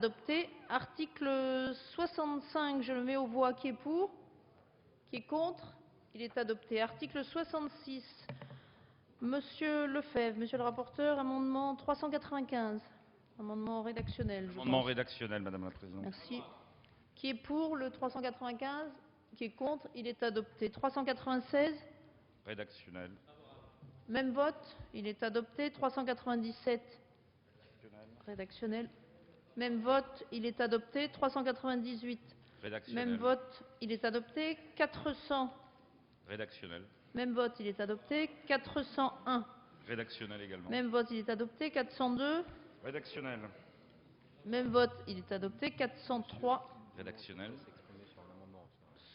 Adopté. Article 65, je le mets aux voix. Qui est pour? Qui est contre? Il est adopté. Article 66. Monsieur Lefebvre, monsieur le rapporteur, amendement 395. Amendement rédactionnel. Amendement rédactionnel, Madame la Présidente. Merci. Qui est pour le 395? Qui est contre? Il est adopté. 396. Rédactionnel. Même vote. Il est adopté. 397. Rédactionnel. Même vote, il est adopté. 398. Rédactionnel. Même vote, il est adopté. 400. Rédactionnel. Même vote, il est adopté. 401. Rédactionnel également. Même vote, il est adopté. 402. Rédactionnel. Même vote, il est adopté. 403. Rédactionnel.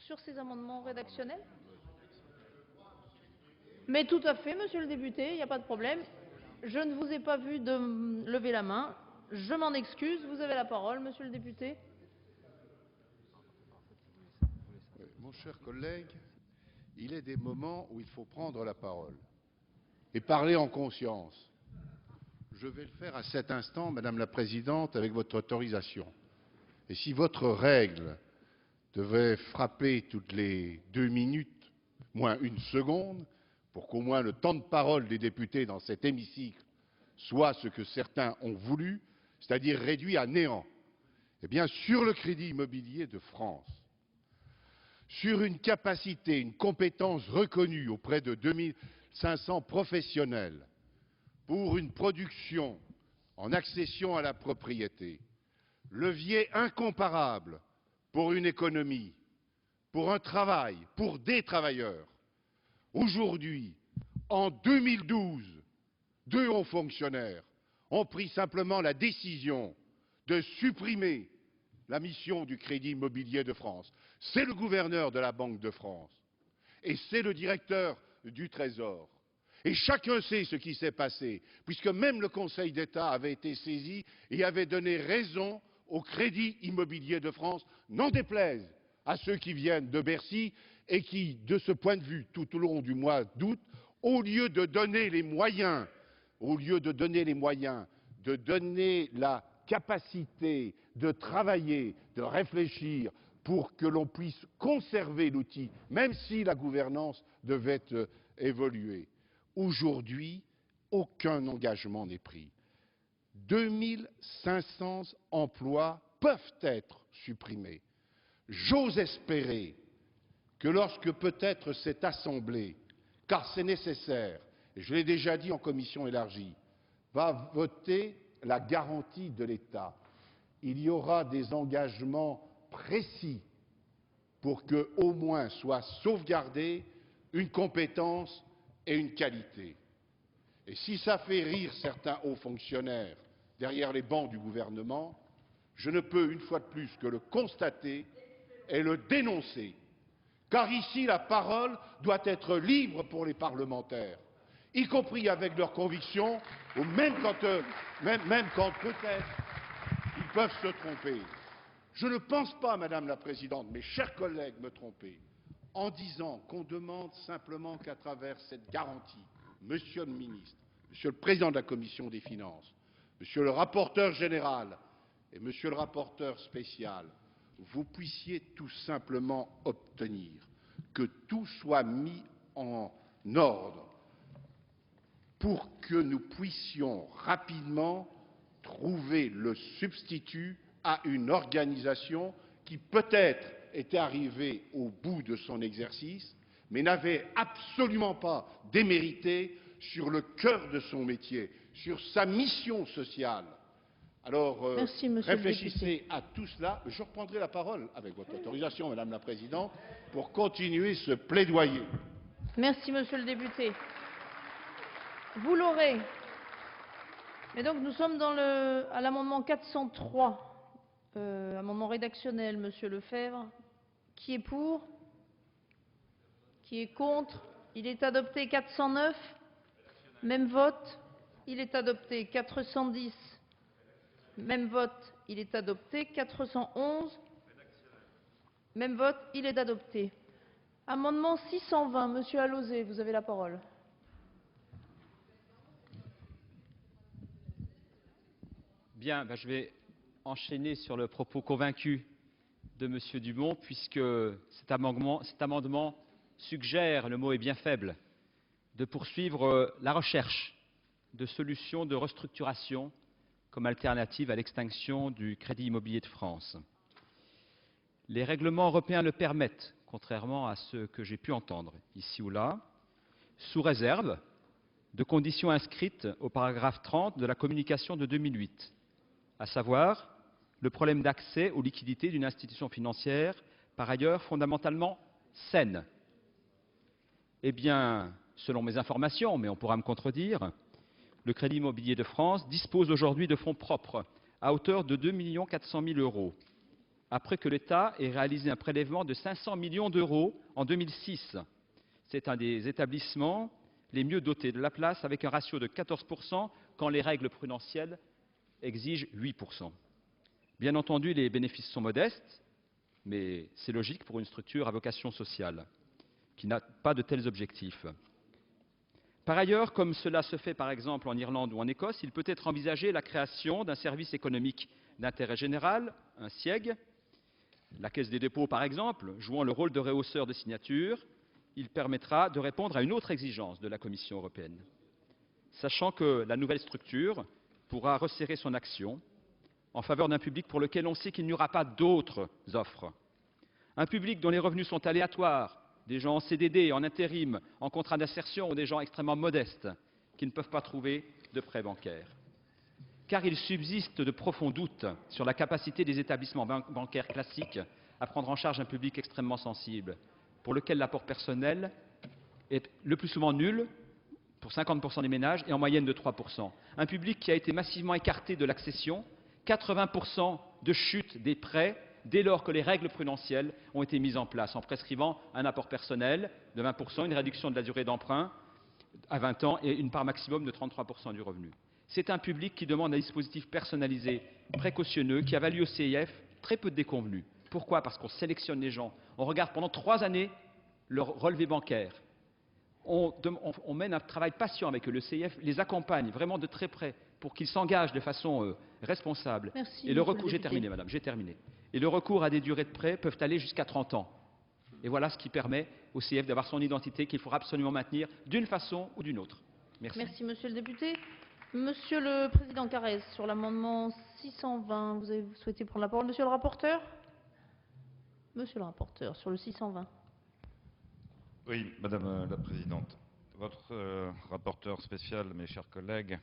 Sur ces amendements rédactionnels? Mais tout à fait, monsieur le député, il n'y a pas de problème. Je ne vous ai pas vu de lever la main. Je m'en excuse. Vous avez la parole, monsieur le député. Mon cher collègue, il est des moments où il faut prendre la parole et parler en conscience. Je vais le faire à cet instant, Madame la Présidente, avec votre autorisation. Et si votre règle devait frapper toutes les 2 minutes, moins 1 seconde, pour qu'au moins le temps de parole des députés dans cet hémicycle soit ce que certains ont voulu, c'est-à-dire réduit à néant, eh bien, sur le crédit immobilier de France, sur une capacité, une compétence reconnue auprès de 2500 professionnels pour une production en accession à la propriété, levier incomparable pour une économie, pour un travail, pour des travailleurs. Aujourd'hui, en 2012, 2 hauts fonctionnaires ont pris simplement la décision de supprimer la mission du Crédit immobilier de France. C'est le gouverneur de la Banque de France et c'est le directeur du Trésor. Et chacun sait ce qui s'est passé, puisque même le Conseil d'État avait été saisi et avait donné raison au Crédit immobilier de France, n'en déplaise à ceux qui viennent de Bercy et qui, de ce point de vue, tout au long du mois d'août, au lieu de donner les moyens, de donner la capacité de travailler, de réfléchir pour que l'on puisse conserver l'outil, même si la gouvernance devait évoluer. Aujourd'hui, aucun engagement n'est pris. 2500 emplois peuvent être supprimés. J'ose espérer que lorsque peut-être cette Assemblée, car c'est nécessaire, et je l'ai déjà dit en commission élargie, va voter la garantie de l'État, il y aura des engagements précis pour que, au moins, soient sauvegardées une compétence et une qualité. Et si ça fait rire certains hauts fonctionnaires derrière les bancs du gouvernement, je ne peux, une fois de plus, que le constater et le dénoncer. Car ici, la parole doit être libre pour les parlementaires, y compris avec leurs convictions, ou même quand peut-être ils peuvent se tromper. Je ne pense pas, Madame la Présidente, mes chers collègues, me tromper, en disant qu'on demande simplement qu'à travers cette garantie, Monsieur le Ministre, Monsieur le Président de la Commission des Finances, Monsieur le rapporteur général et Monsieur le rapporteur spécial, vous puissiez tout simplement obtenir que tout soit mis en ordre pour que nous puissions rapidement trouver le substitut à une organisation qui peut-être était arrivée au bout de son exercice, mais n'avait absolument pas démérité sur le cœur de son métier, sur sa mission sociale. Alors, Merci, réfléchissez à tout cela. Je reprendrai la parole, avec votre autorisation, Madame la Présidente, pour continuer ce plaidoyer. Merci, monsieur le député. Vous l'aurez. Mais donc, nous sommes à l'amendement 403, amendement rédactionnel, monsieur Lefebvre. Qui est pour? Qui est contre? Il est adopté. 409. Même vote. Il est adopté. 410. Même vote, il est adopté. 411. Même vote, il est adopté. Amendement 620, monsieur Alauzet, vous avez la parole. Bien, je vais enchaîner sur le propos convaincu de M. Dumont, puisque cet amendement suggère, le mot est bien faible, de poursuivre la recherche de solutions de restructuration comme alternative à l'extinction du Crédit immobilier de France. Les règlements européens le permettent, contrairement à ce que j'ai pu entendre ici ou là, sous réserve de conditions inscrites au paragraphe 30 de la communication de 2008, à savoir le problème d'accès aux liquidités d'une institution financière, par ailleurs fondamentalement saine. Eh bien, selon mes informations, mais on pourra me contredire, le Crédit immobilier de France dispose aujourd'hui de fonds propres à hauteur de 2 400 000 €, après que l'État ait réalisé un prélèvement de 500 millions d'euros en 2006. C'est un des établissements les mieux dotés de la place, avec un ratio de 14% quand les règles prudentielles exigent 8%. Bien entendu, les bénéfices sont modestes, mais c'est logique pour une structure à vocation sociale, qui n'a pas de tels objectifs. Par ailleurs, comme cela se fait par exemple en Irlande ou en Écosse, il peut être envisagé la création d'un service économique d'intérêt général, un SIEG. La Caisse des dépôts, par exemple, jouant le rôle de rehausseur de signatures, il permettra de répondre à une autre exigence de la Commission européenne, sachant que la nouvelle structure pourra resserrer son action en faveur d'un public pour lequel on sait qu'il n'y aura pas d'autres offres. Un public dont les revenus sont aléatoires, des gens en CDD, en intérim, en contrat d'insertion ou des gens extrêmement modestes qui ne peuvent pas trouver de prêt bancaire. Car il subsiste de profonds doutes sur la capacité des établissements bancaires classiques à prendre en charge un public extrêmement sensible, pour lequel l'apport personnel est le plus souvent nul, pour 50% des ménages, et en moyenne de 3%. Un public qui a été massivement écarté de l'accession, 80% de chute des prêts, dès lors que les règles prudentielles ont été mises en place, en prescrivant un apport personnel de 20%, une réduction de la durée d'emprunt à 20 ans et une part maximum de 33% du revenu. C'est un public qui demande un dispositif personnalisé, précautionneux, qui a valu au CIF très peu de déconvenues. Pourquoi? Parce qu'on sélectionne les gens, on regarde pendant 3 années leur relevé bancaire, on mène un travail patient avec eux, le CIF les accompagne vraiment de très près pour qu'ils s'engagent de façon responsable. Merci, et le monsieur recours, le j'ai député. terminé madame, j'ai terminé. Et le recours à des durées de prêt peuvent aller jusqu'à 30 ans. Et voilà ce qui permet au CIF d'avoir son identité qu'il faudra absolument maintenir d'une façon ou d'une autre. Merci. Merci, monsieur le député. Monsieur le président Carrez, sur l'amendement 620, vous avez souhaité prendre la parole. Monsieur le rapporteur? Monsieur le rapporteur, sur le 620. Oui, Madame la Présidente. Votre rapporteur spécial, mes chers collègues,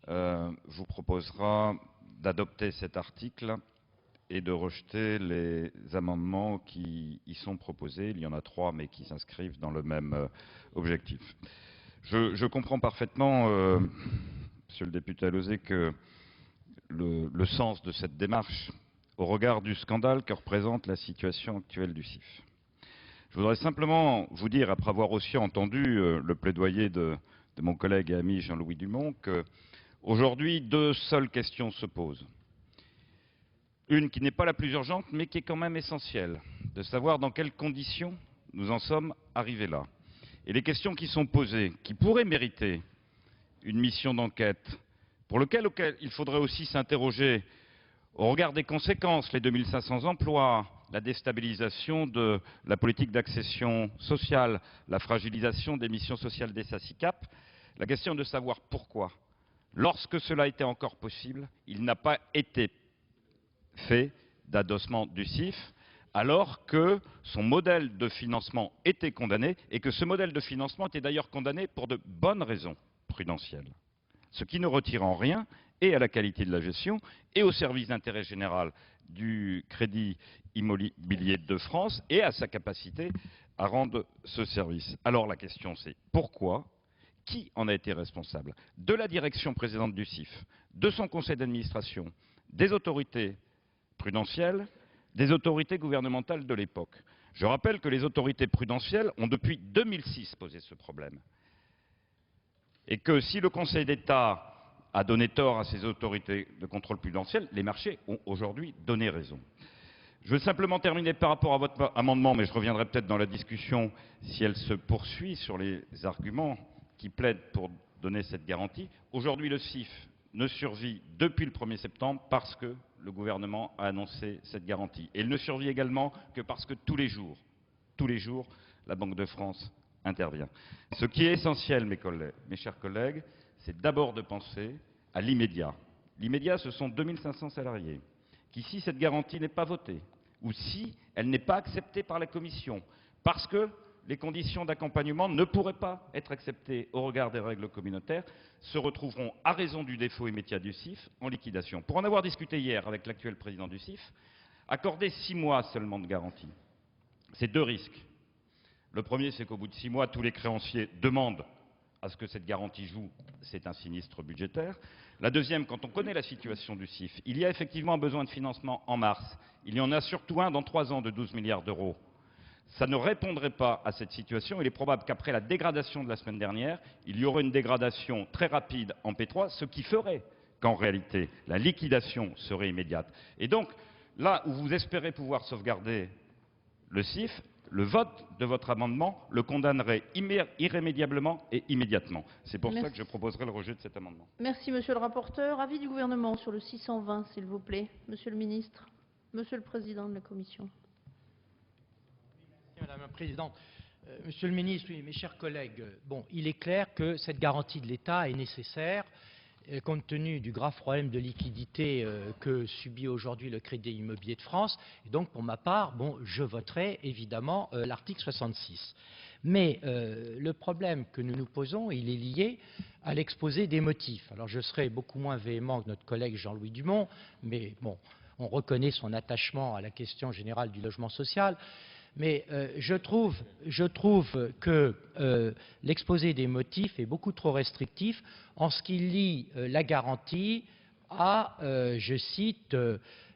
vous proposera d'adopter cet article et de rejeter les amendements qui y sont proposés. Il y en a 3, mais qui s'inscrivent dans le même objectif. Je comprends parfaitement, Monsieur le député Alauzet, que le sens de cette démarche au regard du scandale que représente la situation actuelle du CIF. Je voudrais simplement vous dire, après avoir aussi entendu le plaidoyer de mon collègue et ami Jean-Louis Dumont, qu'aujourd'hui, 2 seules questions se posent. Une qui n'est pas la plus urgente, mais qui est quand même essentielle, de savoir dans quelles conditions nous en sommes arrivés là. Et les questions qui sont posées, qui pourraient mériter une mission d'enquête, pour lequel il faudrait aussi s'interroger au regard des conséquences, les 2500 emplois, la déstabilisation de la politique d'accession sociale, la fragilisation des missions sociales des SACICAP, la question de savoir pourquoi, lorsque cela était encore possible, il n'a pas été fait d'adossement du CIF, alors que son modèle de financement était condamné, et que ce modèle de financement était d'ailleurs condamné pour de bonnes raisons prudentielles. Ce qui ne retire en rien et à la qualité de la gestion et au service d'intérêt général du Crédit immobilier de France et à sa capacité à rendre ce service. Alors la question c'est pourquoi? Qui en a été responsable? De la direction précédente du CIF, de son conseil d'administration, des autorités prudentielles, des autorités gouvernementales de l'époque. Je rappelle que les autorités prudentielles ont depuis 2006 posé ce problème. Et que si le Conseil d'État a donné tort à ces autorités de contrôle prudentiel, les marchés ont aujourd'hui donné raison. Je veux simplement terminer par rapport à votre amendement, mais je reviendrai peut-être dans la discussion si elle se poursuit sur les arguments qui plaident pour donner cette garantie. Aujourd'hui, le CIF ne survit depuis le 1er septembre parce que le gouvernement a annoncé cette garantie. Et elle ne survit également que parce que tous les jours, la Banque de France intervient. Ce qui est essentiel, mes chers collègues, c'est d'abord de penser à l'immédiat. L'immédiat, ce sont 2500 salariés qui, si cette garantie n'est pas votée, ou si elle n'est pas acceptée par la Commission, parce que les conditions d'accompagnement ne pourraient pas être acceptées au regard des règles communautaires, se retrouveront, à raison du défaut immédiat du CIF, en liquidation. Pour en avoir discuté hier avec l'actuel président du CIF, accorder 6 mois seulement de garantie, c'est 2 risques. Le premier, c'est qu'au bout de 6 mois, tous les créanciers demandent à ce que cette garantie joue, c'est un sinistre budgétaire. La deuxième, quand on connaît la situation du CIF, il y a effectivement un besoin de financement en mars. Il y en a surtout un dans 3 ans de 12 milliards d'euros. Ça ne répondrait pas à cette situation. Il est probable qu'après la dégradation de la semaine dernière, il y aurait une dégradation très rapide en P3, ce qui ferait qu'en réalité, la liquidation serait immédiate. Et donc, là où vous espérez pouvoir sauvegarder le CIF, le vote de votre amendement le condamnerait irrémédiablement et immédiatement. C'est pour ça que je proposerai le rejet de cet amendement. Merci, monsieur le rapporteur. Avis du gouvernement sur le 620, s'il vous plaît. Monsieur le ministre, monsieur le président de la commission. Madame la Présidente, Monsieur le Ministre, oui, mes chers collègues, bon, il est clair que cette garantie de l'État est nécessaire compte tenu du grave problème de liquidité que subit aujourd'hui le Crédit Immobilier de France. Et donc, pour ma part, bon, je voterai évidemment l'article 66. Mais le problème que nous nous posons, il est lié à l'exposé des motifs. Alors, je serai beaucoup moins véhément que notre collègue Jean-Louis Dumont, mais bon, on reconnaît son attachement à la question générale du logement social. Mais je trouve que l'exposé des motifs est beaucoup trop restrictif en ce qu'il lie la garantie à, je cite,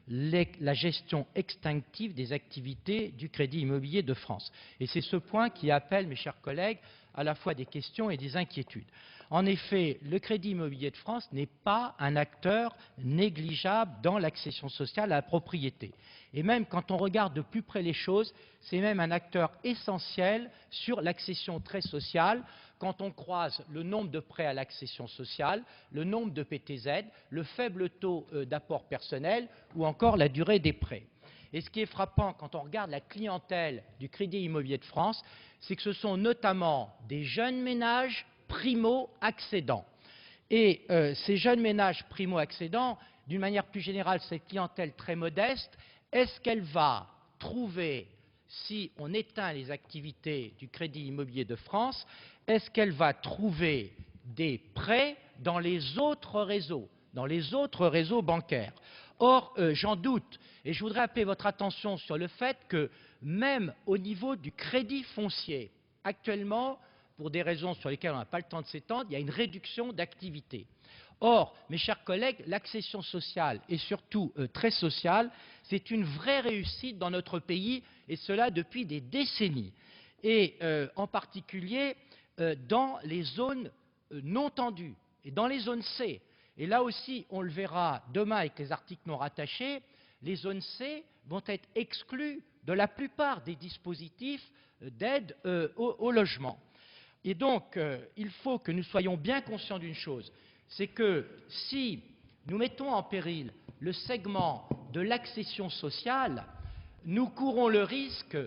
la gestion extinctive des activités du Crédit Immobilier de France. Et c'est ce point qui appelle, mes chers collègues, à la fois des questions et des inquiétudes. En effet, le Crédit Immobilier de France n'est pas un acteur négligeable dans l'accession sociale à la propriété. Et même quand on regarde de plus près les choses, c'est même un acteur essentiel sur l'accession très sociale, quand on croise le nombre de prêts à l'accession sociale, le nombre de PTZ, le faible taux d'apport personnel ou encore la durée des prêts. Et ce qui est frappant quand on regarde la clientèle du Crédit Immobilier de France, c'est que ce sont notamment des jeunes ménages primo-accédants. Et ces jeunes ménages primo-accédants, d'une manière plus générale, cette clientèle très modeste, est-ce qu'elle va trouver, si on éteint les activités du Crédit Immobilier de France, est-ce qu'elle va trouver des prêts dans les autres réseaux bancaires? Or, j'en doute, et je voudrais appeler votre attention sur le fait que même au niveau du crédit foncier, actuellement, pour des raisons sur lesquelles on n'a pas le temps de s'étendre, il y a une réduction d'activité. Or, mes chers collègues, l'accession sociale, et surtout très sociale, c'est une vraie réussite dans notre pays, et cela depuis des décennies. Et en particulier dans les zones non tendues, et dans les zones C. Et là aussi, on le verra demain avec les articles non rattachés, les zones C vont être exclues de la plupart des dispositifs d'aide au logement. Et donc, il faut que nous soyons bien conscients d'une chose, c'est que si nous mettons en péril le segment de l'accession sociale, nous courons le risque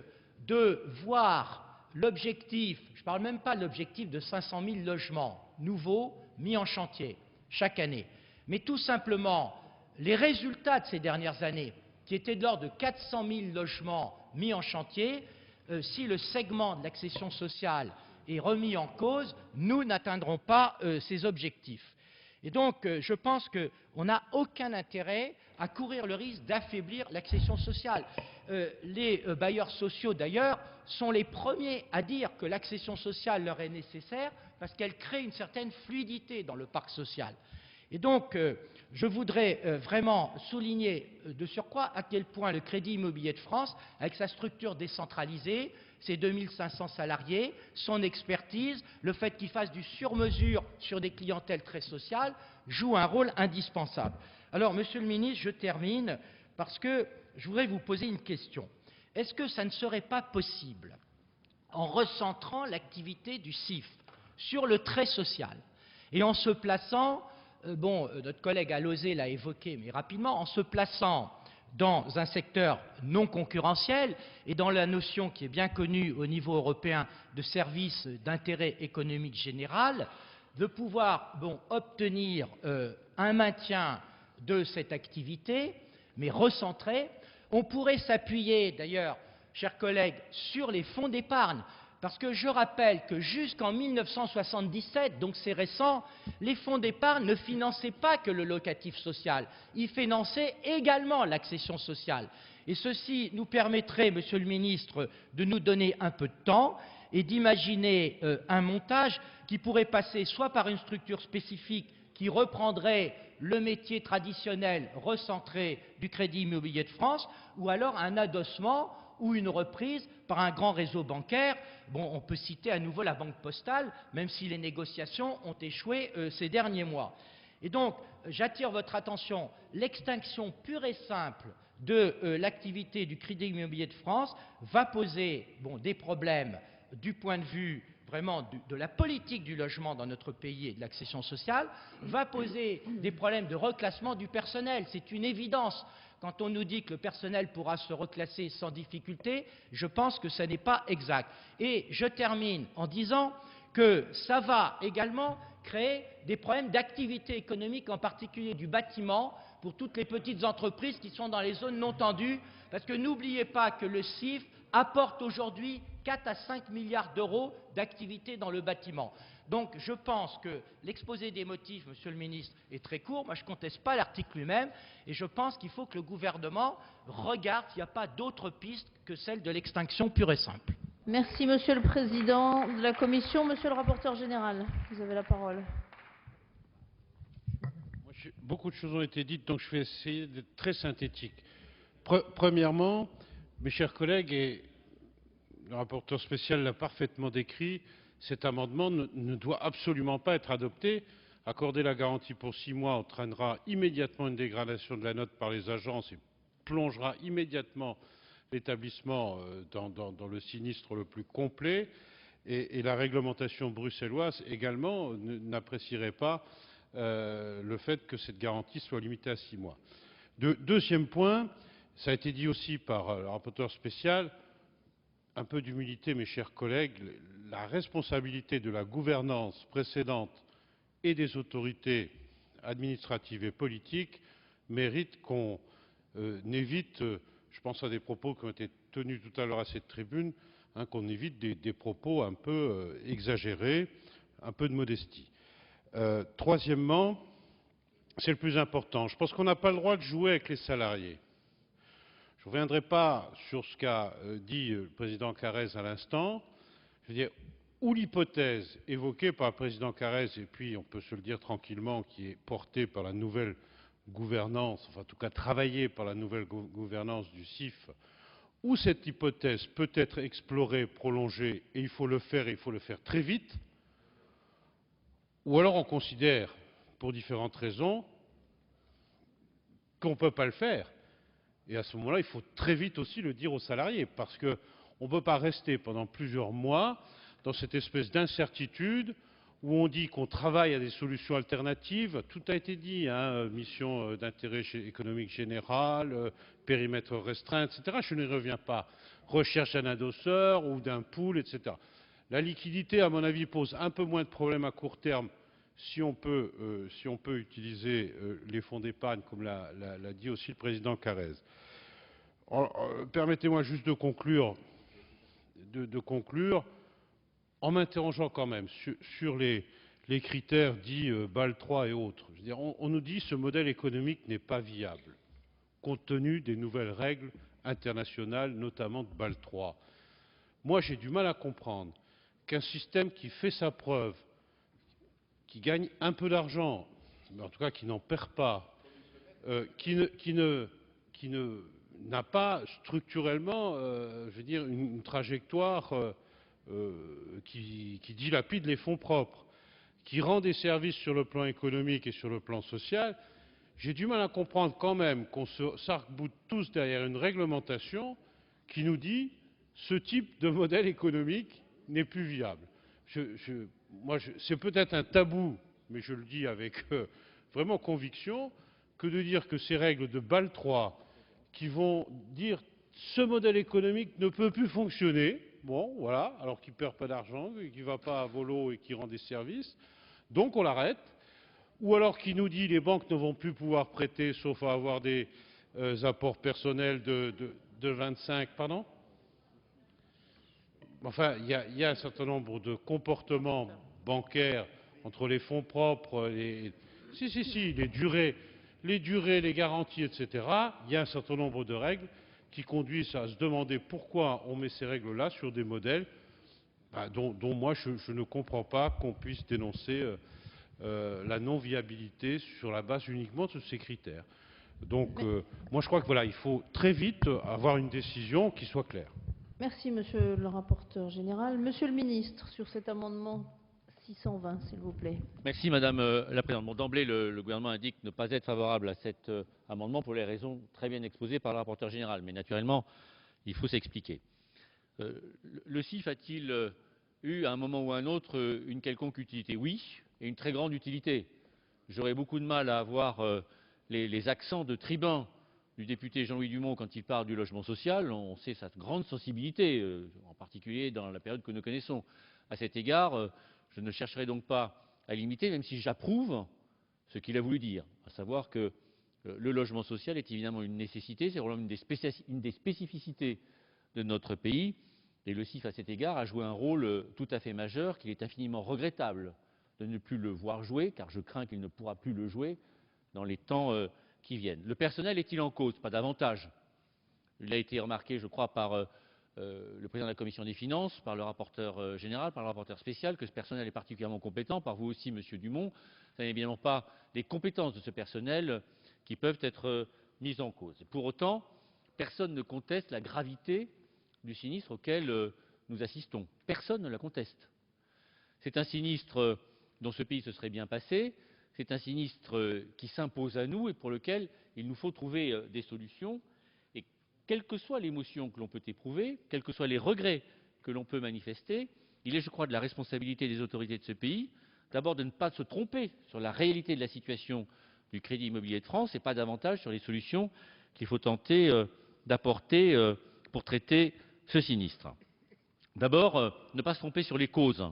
de voir l'objectif, je ne parle même pas de l'objectif de 500 000 logements nouveaux mis en chantier chaque année, mais tout simplement les résultats de ces dernières années, qui étaient de l'ordre de 400 000 logements mis en chantier, si le segment de l'accession sociale est remis en cause, nous n'atteindrons pas ces objectifs. Et donc, je pense qu'on n'a aucun intérêt à courir le risque d'affaiblir l'accession sociale. Les bailleurs sociaux, d'ailleurs, sont les premiers à dire que l'accession sociale leur est nécessaire parce qu'elle crée une certaine fluidité dans le parc social. Et donc, je voudrais vraiment souligner de surcroît à quel point le Crédit Immobilier de France, avec sa structure décentralisée, ses 2500 salariés, son expertise, le fait qu'il fasse du sur-mesure sur des clientèles très sociales, joue un rôle indispensable. Alors, Monsieur le Ministre, je termine parce que je voudrais vous poser une question. Est-ce que ça ne serait pas possible, en recentrant l'activité du CIF sur le très social et en se plaçant notre collègue Alauzet l'a évoqué, mais rapidement, en se plaçant dans un secteur non concurrentiel et dans la notion qui est bien connue au niveau européen de service d'intérêt économique général, de pouvoir obtenir un maintien de cette activité, mais recentrée. On pourrait s'appuyer, d'ailleurs, chers collègues, sur les fonds d'épargne, parce que je rappelle que jusqu'en 1977, donc c'est récent, les fonds d'épargne ne finançaient pas que le locatif social, ils finançaient également l'accession sociale. Et ceci nous permettrait, Monsieur le Ministre, de nous donner un peu de temps et d'imaginer un montage qui pourrait passer soit par une structure spécifique qui reprendrait le métier traditionnel recentré du Crédit Immobilier de France, ou alors un adossement ou une reprise par un grand réseau bancaire. On peut citer à nouveau la Banque Postale, même si les négociations ont échoué ces derniers mois. Et donc, j'attire votre attention, l'extinction pure et simple de l'activité du Crédit Immobilier de France va poser des problèmes du point de vue vraiment de la politique du logement dans notre pays et de l'accession sociale, va poser des problèmes de reclassement du personnel. C'est une évidence. Quand on nous dit que le personnel pourra se reclasser sans difficulté, je pense que ce n'est pas exact. Et je termine en disant que ça va également créer des problèmes d'activité économique, en particulier du bâtiment, pour toutes les petites entreprises qui sont dans les zones non tendues, parce que n'oubliez pas que le CIF apporte aujourd'hui 4 à 5 milliards d'euros d'activité dans le bâtiment. Donc je pense que l'exposé des motifs, Monsieur le Ministre, est très court. Moi, je ne conteste pas l'article lui-même et je pense qu'il faut que le gouvernement regarde s'il n'y a pas d'autres pistes que celle de l'extinction pure et simple. Merci, Monsieur le Président de la Commission. Monsieur le rapporteur général, vous avez la parole. Beaucoup de choses ont été dites, donc je vais essayer d'être très synthétique. Premièrement, mes chers collègues, et le rapporteur spécial l'a parfaitement décrit, cet amendement ne doit absolument pas être adopté. Accorder la garantie pour 6 mois entraînera immédiatement une dégradation de la note par les agences et plongera immédiatement l'établissement dans le sinistre le plus complet. Et la réglementation bruxelloise également n'apprécierait pas le fait que cette garantie soit limitée à 6 mois. Deuxième point, ça a été dit aussi par le rapporteur spécial, un peu d'humilité, mes chers collègues, la responsabilité de la gouvernance précédente et des autorités administratives et politiques mérite qu'on évite, je pense à des propos qui ont été tenus tout à l'heure à cette tribune, qu'on évite des propos un peu exagérés, un peu de modestie. Troisièmement, c'est le plus important, je pense qu'on n'a pas le droit de jouer avec les salariés. Je ne reviendrai pas sur ce qu'a dit le président Carrez à l'instant. Je veux dire, ou l'hypothèse évoquée par le président Carrez, et puis on peut se le dire tranquillement, qui est portée par la nouvelle gouvernance, enfin en tout cas travaillée par la nouvelle gouvernance du CIF, où cette hypothèse peut être explorée, prolongée, et il faut le faire très vite, ou alors on considère, pour différentes raisons, qu'on ne peut pas le faire. Et à ce moment-là, il faut très vite aussi le dire aux salariés, parce qu'on ne peut pas rester pendant plusieurs mois dans cette espèce d'incertitude où on dit qu'on travaille à des solutions alternatives. Tout a été dit, mission d'intérêt économique général, périmètre restreint, etc. Je n'y reviens pas. Recherche d'un adosseur ou d'un pool, etc. La liquidité, à mon avis, pose un peu moins de problèmes à court terme si on peut utiliser les fonds d'épargne, comme l'a dit aussi le président Carrez. Permettez-moi juste de conclure en m'interrogeant quand même sur les critères dits BAL 3 et autres. Je veux dire, on nous dit que ce modèle économique n'est pas viable, compte tenu des nouvelles règles internationales, notamment de BAL 3. Moi, j'ai du mal à comprendre qu'un système qui fait sa preuve, qui gagne un peu d'argent, mais en tout cas qui n'en perd pas, qui n'a pas structurellement, je veux dire, une trajectoire qui dilapide les fonds propres, qui rend des services sur le plan économique et sur le plan social, j'ai du mal à comprendre quand même qu'on s'arc-boute tous derrière une réglementation qui nous dit ce type de modèle économique n'est plus viable. C'est peut-être un tabou, mais je le dis avec vraiment conviction que de dire que ces règles de Bâle III, qui vont dire ce modèle économique ne peut plus fonctionner, bon, voilà, alors qu'il ne perd pas d'argent, qu'il ne va pas à volo et qu'il rend des services, donc on l'arrête, ou alors qui nous dit les banques ne vont plus pouvoir prêter sauf à avoir des apports personnels de 25, pardon. Enfin, il y a un certain nombre de comportements bancaires entre les fonds propres, les durées, les garanties, etc. Il y a un certain nombre de règles qui conduisent à se demander pourquoi on met ces règles-là sur des modèles dont moi je ne comprends pas qu'on puisse dénoncer la non-viabilité sur la base uniquement de ces critères. Donc moi je crois que voilà, il faut très vite avoir une décision qui soit claire. Merci, monsieur le rapporteur général. Monsieur le ministre, sur cet amendement 620, s'il vous plaît. Merci Madame la Présidente. Bon, d'emblée, le gouvernement indique ne pas être favorable à cet amendement pour les raisons très bien exposées par le rapporteur général. Mais naturellement, il faut s'expliquer. Le CIF a-t-il eu à un moment ou à un autre une quelconque utilité? Oui, et une très grande utilité. J'aurais beaucoup de mal à avoir les accents de tribun du député Jean-Louis Dumont quand il parle du logement social. On sait sa grande sensibilité, en particulier dans la période que nous connaissons. À cet égard, je ne chercherai donc pas à l'imiter, même si j'approuve ce qu'il a voulu dire, à savoir que le logement social est évidemment une nécessité, c'est probablement une des spécificités de notre pays, et le CIF à cet égard a joué un rôle tout à fait majeur qu'il est infiniment regrettable de ne plus le voir jouer, car je crains qu'il ne pourra plus le jouer dans les temps qui viennent. Le personnel est-il en cause? Pas davantage. Il a été remarqué, je crois, par le président de la Commission des Finances, par le rapporteur général, par le rapporteur spécial, que ce personnel est particulièrement compétent, par vous aussi, Monsieur Dumont. Ce n'est évidemment pas les compétences de ce personnel qui peuvent être mises en cause. Pour autant, personne ne conteste la gravité du sinistre auquel nous assistons. Personne ne la conteste. C'est un sinistre dont ce pays se serait bien passé. C'est un sinistre qui s'impose à nous et pour lequel il nous faut trouver des solutions. Et quelle que soit l'émotion que l'on peut éprouver, quels que soient les regrets que l'on peut manifester, il est, je crois, de la responsabilité des autorités de ce pays, d'abord de ne pas se tromper sur la réalité de la situation du Crédit Immobilier de France et pas davantage sur les solutions qu'il faut tenter d'apporter pour traiter ce sinistre. D'abord, ne pas se tromper sur les causes.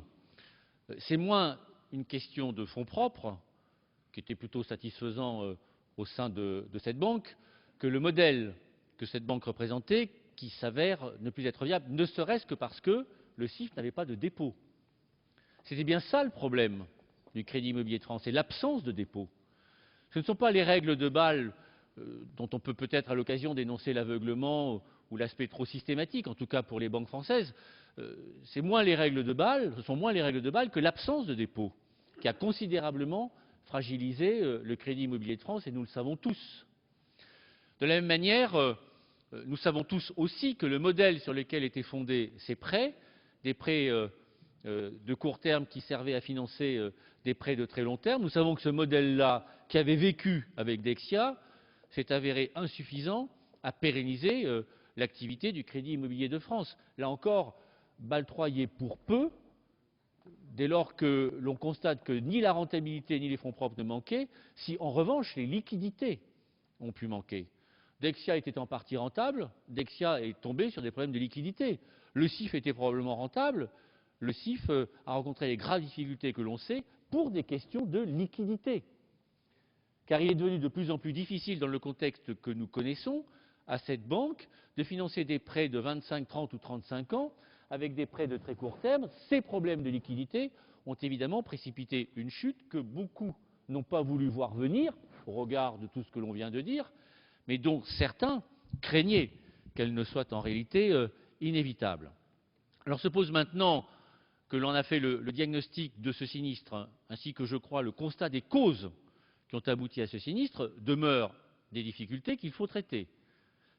C'est moins une question de fonds propres, qui était plutôt satisfaisant au sein de cette banque, que le modèle que cette banque représentait, qui s'avère ne plus être viable, ne serait-ce que parce que le CIF n'avait pas de dépôt. C'était bien ça le problème du Crédit Immobilier de France, c'est l'absence de dépôt. Ce ne sont pas les règles de Bâle dont on peut peut-être à l'occasion dénoncer l'aveuglement ou l'aspect trop systématique, en tout cas pour les banques françaises. Ce sont moins les règles de Bâle que l'absence de dépôt qui a considérablement fragilisé le Crédit Immobilier de France, et nous le savons tous. De la même manière, nous savons tous aussi que le modèle sur lequel étaient fondés ces prêts, des prêts de court terme qui servaient à financer des prêts de très long terme, nous savons que ce modèle-là, qui avait vécu avec Dexia, s'est avéré insuffisant à pérenniser l'activité du Crédit Immobilier de France. Là encore, Bâle III y est pour peu, dès lors que l'on constate que ni la rentabilité ni les fonds propres ne manquaient, si en revanche les liquidités ont pu manquer. Dexia était en partie rentable, Dexia est tombé sur des problèmes de liquidité. Le CIF était probablement rentable, le CIF a rencontré les graves difficultés que l'on sait pour des questions de liquidité. Car il est devenu de plus en plus difficile dans le contexte que nous connaissons à cette banque de financer des prêts de 25, 30 ou 35 ans avec des prêts de très court terme. Ces problèmes de liquidité ont évidemment précipité une chute que beaucoup n'ont pas voulu voir venir au regard de tout ce que l'on vient de dire, mais dont certains craignaient qu'elle ne soit en réalité inévitable. Alors se pose maintenant que l'on a fait le diagnostic de ce sinistre, ainsi que je crois le constat des causes qui ont abouti à ce sinistre, demeurent des difficultés qu'il faut traiter.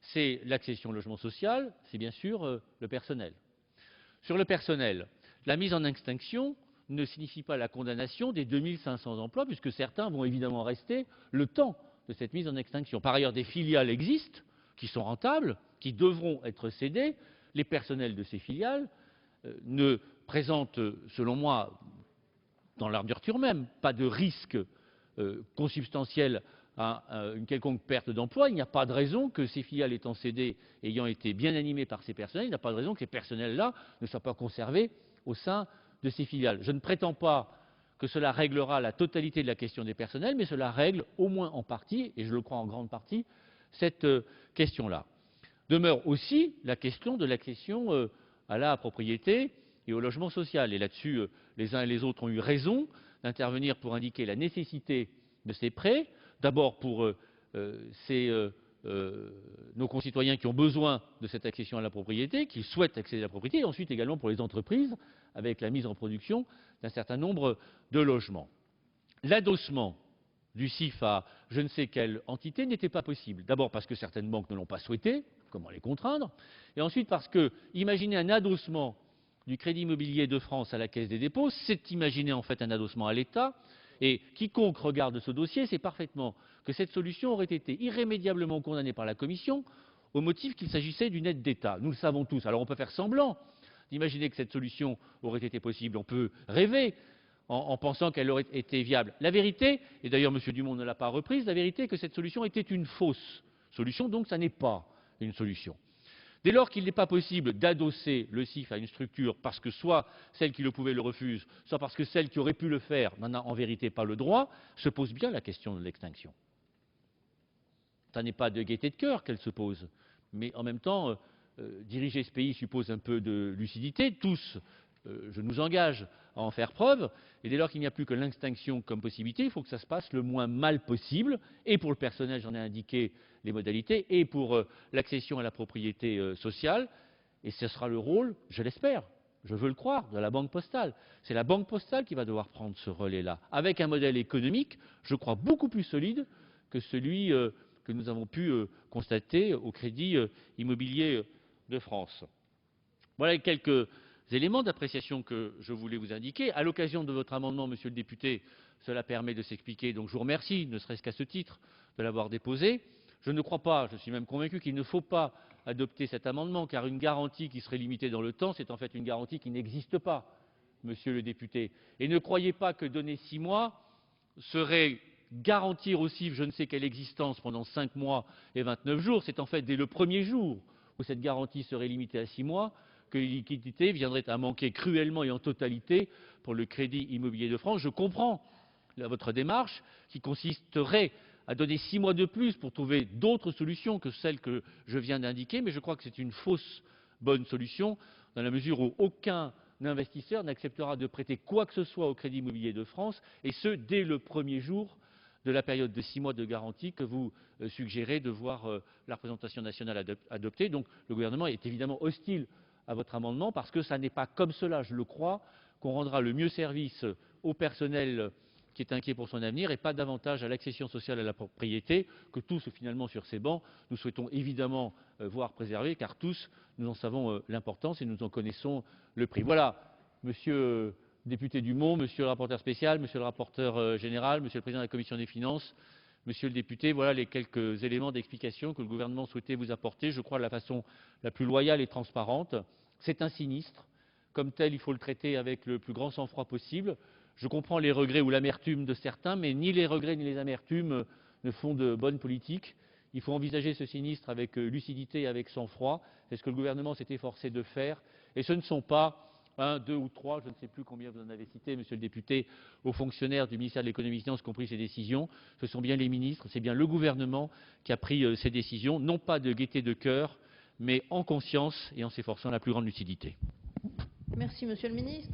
C'est l'accession au logement social, c'est bien sûr le personnel. Sur le personnel, la mise en extinction ne signifie pas la condamnation des 2500 emplois, puisque certains vont évidemment rester le temps de cette mise en extinction. Par ailleurs, des filiales existent, qui sont rentables, qui devront être cédées. Les personnels de ces filiales ne présentent, selon moi, dans leur nature même, pas de risque consubstantielle à une quelconque perte d'emploi. Il n'y a pas de raison que ces filiales étant cédées, ayant été bien animées par ces personnels, il n'y a pas de raison que ces personnels-là ne soient pas conservés au sein de ces filiales. Je ne prétends pas que cela réglera la totalité de la question des personnels, mais cela règle au moins en partie, et je le crois en grande partie, cette question-là. Demeure aussi la question de l'accession à la propriété et au logement social. Et là-dessus, les uns et les autres ont eu raison d'intervenir pour indiquer la nécessité de ces prêts, d'abord pour nos concitoyens qui ont besoin de cette accession à la propriété, qui souhaitent accéder à la propriété, et ensuite également pour les entreprises, avec la mise en production d'un certain nombre de logements. L'adossement du CIF à je ne sais quelle entité n'était pas possible. D'abord parce que certaines banques ne l'ont pas souhaité, comment les contraindre, et ensuite parce que imaginer un adossement du Crédit Immobilier de France à la Caisse des dépôts, c'est imaginer en fait un adossement à l'État, et quiconque regarde ce dossier sait parfaitement que cette solution aurait été irrémédiablement condamnée par la Commission au motif qu'il s'agissait d'une aide d'État. Nous le savons tous. Alors on peut faire semblant d'imaginer que cette solution aurait été possible. On peut rêver en pensant qu'elle aurait été viable. La vérité, et d'ailleurs M. Dumont ne l'a pas reprise, la vérité est que cette solution était une fausse solution, donc ça n'est pas une solution. Dès lors qu'il n'est pas possible d'adosser le CIF à une structure parce que soit celle qui le pouvait le refuse, soit parce que celle qui aurait pu le faire n'en a en vérité pas le droit, se pose bien la question de l'extinction. Ça n'est pas de gaieté de cœur qu'elle se pose, mais en même temps, diriger ce pays suppose un peu de lucidité. Tous, je nous engage à en faire preuve, et dès lors qu'il n'y a plus que l'extinction comme possibilité, il faut que ça se passe le moins mal possible, et pour le personnel, j'en ai indiqué les modalités, et pour l'accession à la propriété sociale, et ce sera le rôle, je l'espère, je veux le croire, de la Banque Postale. C'est la Banque Postale qui va devoir prendre ce relais-là, avec un modèle économique, je crois, beaucoup plus solide que celui que nous avons pu constater au Crédit Immobilier de France. Voilà quelques éléments d'appréciation que je voulais vous indiquer. À l'occasion de votre amendement, monsieur le député, cela permet de s'expliquer, donc je vous remercie, ne serait-ce qu'à ce titre, de l'avoir déposé. Je ne crois pas, je suis même convaincu qu'il ne faut pas adopter cet amendement, car une garantie qui serait limitée dans le temps, c'est en fait une garantie qui n'existe pas, monsieur le député. Et ne croyez pas que donner 6 mois serait garantir au CIF je ne sais quelle existence pendant 5 mois et 29 jours. C'est en fait dès le premier jour où cette garantie serait limitée à 6 mois que les liquidités viendraient à manquer cruellement et en totalité pour le Crédit Immobilier de France. Je comprends votre démarche qui consisterait à donner 6 mois de plus pour trouver d'autres solutions que celles que je viens d'indiquer, mais je crois que c'est une fausse bonne solution dans la mesure où aucun investisseur n'acceptera de prêter quoi que ce soit au Crédit Immobilier de France, et ce, dès le premier jour de la période de 6 mois de garantie que vous suggérez de voir la représentation nationale adopter. Donc le gouvernement est évidemment hostile à votre amendement parce que ça n'est pas comme cela, je le crois, qu'on rendra le mieux service au personnel qui est inquiet pour son avenir et pas davantage à l'accession sociale à la propriété que tous, finalement, sur ces bancs, nous souhaitons évidemment voir préserver, car tous, nous en savons l'importance et nous en connaissons le prix. Voilà, monsieur le député Dumont, monsieur le rapporteur spécial, monsieur le rapporteur général, monsieur le président de la commission des finances, monsieur le député, voilà les quelques éléments d'explication que le gouvernement souhaitait vous apporter, je crois, de la façon la plus loyale et transparente. C'est un sinistre. Comme tel, il faut le traiter avec le plus grand sang-froid possible. Je comprends les regrets ou l'amertume de certains, mais ni les regrets ni les amertumes ne font de bonne politique. Il faut envisager ce sinistre avec lucidité et avec sang-froid. C'est ce que le gouvernement s'est efforcé de faire. Et ce ne sont pas 1, 2 ou 3, je ne sais plus combien vous en avez cité, monsieur le député, aux fonctionnaires du ministère de l'économie et des finances qui ont pris ces décisions. Ce sont bien les ministres, c'est bien le gouvernement qui a pris ces décisions, non pas de gaieté de cœur, mais en conscience et en s'efforçant de la plus grande lucidité. Merci, monsieur le ministre.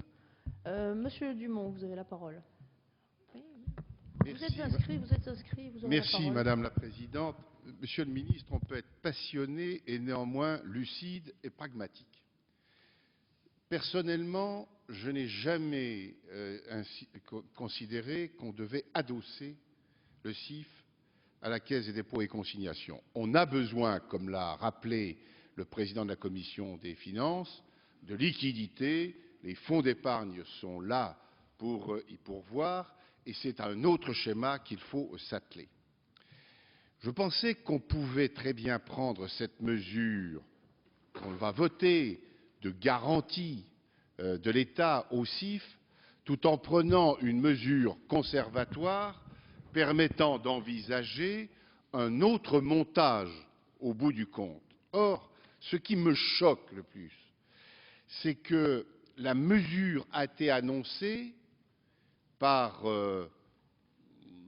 Monsieur Dumont, vous avez la parole. Oui. Vous êtes inscrit, vous aurez la parole. Merci, Madame la Présidente. Monsieur le ministre, on peut être passionné et néanmoins lucide et pragmatique. Personnellement, je n'ai jamais considéré qu'on devait adosser le CIF à la Caisse des dépôts et consignations. On a besoin, comme l'a rappelé le président de la Commission des finances, de liquidités. Les fonds d'épargne sont là pour y pourvoir et c'est à un autre schéma qu'il faut s'atteler. Je pensais qu'on pouvait très bien prendre cette mesure qu'on va voter de garantie de l'État au CIF tout en prenant une mesure conservatoire permettant d'envisager un autre montage au bout du compte. Or, ce qui me choque le plus, c'est que la mesure a été annoncée par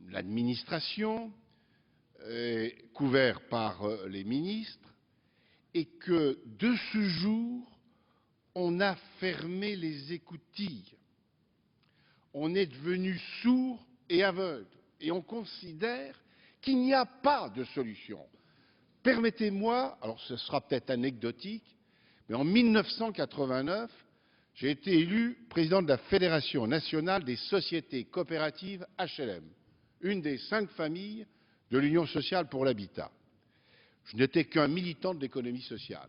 l'administration, couvert par les ministres, et que de ce jour, on a fermé les écoutilles. On est devenu sourd et aveugle, et on considère qu'il n'y a pas de solution. Permettez-moi, alors ce sera peut-être anecdotique, mais en 1989, j'ai été élu président de la Fédération nationale des sociétés coopératives HLM, une des 5 familles de l'Union sociale pour l'habitat. Je n'étais qu'un militant de l'économie sociale,